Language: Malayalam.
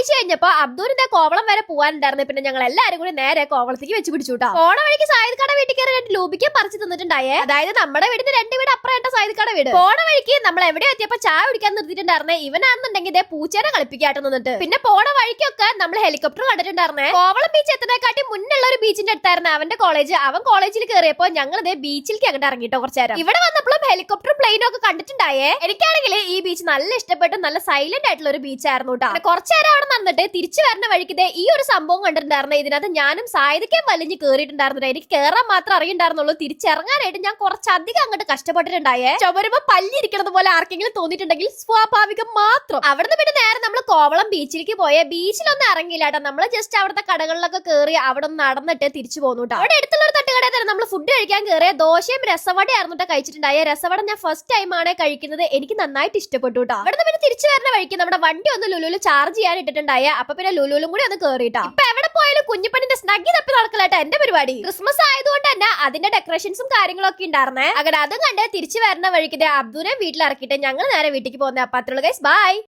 കഴിച്ചു കഴിഞ്ഞപ്പോ അബ്ദുലിന്റെ കോവളം വരെ പോകാനുണ്ടായിരുന്നു. പിന്നെ ഞങ്ങൾ എല്ലാരും കൂടി നേരെ കോവളത്തേക്ക് വെച്ച് പിടിച്ചുട്ടാ. പോണ വഴിക്ക് സായിദ് കട വീട്ടിൽ കയറി രണ്ട് ലൂബിക്കാൻ പറിച്ചു തന്നിട്ടുണ്ടായേ. അതായത് നമ്മുടെ വീടിന് 2 വീട് അപ്പുറമായിട്ട് സായിദ് കട വീട്. പോണ വഴിക്ക് നമ്മൾ എവിടെ എത്തിയപ്പോ ചായ കുടിക്കാൻ നിർത്തിയിട്ടുണ്ടായിരുന്നേ. ഇവനാണെന്നുണ്ടെങ്കിൽ ഇതേ പൂച്ചേനെ കളിപ്പിക്കാട്ട് നിന്നിട്ട്. പിന്നെ പോണ വഴിക്കൊക്കെ നമ്മൾ ഹെലികോപ്റ്റർ കണ്ടിട്ടുണ്ടായിരുന്നേ. കോവളം ബീച്ച് എത്തുന്നതിനെക്കാട്ടി മുന്നുള്ള ഒരു ബീച്ചിന്റെ അടുത്തായിരുന്നു അവന്റെ കോളേജ്. അവൻ കോളേജിൽ കയറിയപ്പോ ഞങ്ങൾ ഇതേ ബീച്ചിലേക്ക് അങ്ങോട്ട് ഇറങ്ങിട്ടോ കുറച്ചു നേരം. ഇവിടെ വന്നപ്പോഴും ഹെലികോപ്റ്ററും പ്ലെയിനും ഒക്കെ കണ്ടിട്ടുണ്ടായേ. എനിക്കാണെങ്കിൽ ഈ ബീച്ച് നല്ല ഇഷ്ടപ്പെട്ടു. നല്ല സൈലന്റ് ആയിട്ടുള്ള ഒരു ബീച്ച് ആയിരുന്നു കേട്ടോ. കുറച്ചു നേരം അവിടെ നടന്നിട്ട് തിരിച്ചു വരുന്ന വഴിക്ക് ഈ ഒരു സംഭവം കണ്ടിട്ടുണ്ടായിരുന്നു. ഇതിനകത്ത് ഞാനും സായിദയ്ക്കും വലിഞ്ഞ് കയറിയിട്ടുണ്ടായിരുന്നു. എനിക്ക് കയറാൻ മാത്രം അറിയണ്ടായിരുന്നുള്ളൂ. തിരിച്ചിറങ്ങാനായിട്ട് ഞാൻ കുറച്ചധികം അങ്ങോട്ട് കഷ്ടപ്പെട്ടിട്ടുണ്ടായേ. ചുമരുമ്പോ പല്ലിരിക്കുന്നത് പോലെ ആർക്കെങ്കിലും തോന്നിയിട്ടുണ്ടെങ്കിൽ സ്വാഭാവികം മാത്രം. അവിടുന്ന് പിന്നെ നേരെ നമ്മൾ കോവളം ബീച്ചിലേക്ക് പോയേ. ബീച്ചിലൊന്നും ഇറങ്ങിയില്ല കേട്ടോ. നമ്മൾ ജസ്റ്റ് അവിടുത്തെ കടകളിലൊക്കെ കയറി അവിടെ നടന്നിട്ട് തിരിച്ചു പോന്നു കേട്ടോ. അവിടെ അടുത്തുള്ള ഒരു തട്ടുകടയിൽ തന്നെ നമ്മൾ ഫുഡ് കഴിക്കാൻ കയറിയ ദോശയും രസവട ആയിരുന്നു കഴിച്ചിട്ടുണ്ടായ. രസവട ഞാൻ ഫസ്റ്റ് ടൈം ആണ് കഴിക്കുന്നത്. എനിക്ക് നന്നായിട്ട് ഇഷ്ടപ്പെട്ടു കേട്ടോ. അവിടുന്ന് പിന്നെ തിരിച്ചു വരുന്ന വഴിക്ക് നമ്മുടെ വണ്ടി ഒന്ന് ലുലുവിൽ ചാർജ് ചെയ്യാൻ ഇട്ടിട്ടുണ്ടായ. അപ്പൊ പിന്നെ ലുലുവിലും കൂടി ഒന്ന് കയറിയിട്ടാ. ഇപ്പൊ എവിടെ പോയാലും കുഞ്ഞിപ്പണിന്റെ സ്നഗ്ഗി തപ്പി നടക്കലാട്ടോ എന്റെ പരിപാടി. ക്രിസ്മസ് ആയതുകൊണ്ട് തന്നെ അതിന്റെ ഡെക്കറേഷൻസും കാര്യങ്ങളൊക്കെ ഉണ്ടായിരുന്നേ. അങ്ങനെ അതും കണ്ട് തിരിച്ചു വരുന്ന വഴിക്ക് അബ്ദുനെ വീട്ടിൽ ഇറക്കിയിട്ട് ഞങ്ങൾ നേരെ വീട്ടിലേക്ക് പോകുന്നത്. അപ്പൊ അത്രയുള്ളൂ ഗൈസ്, ബൈ.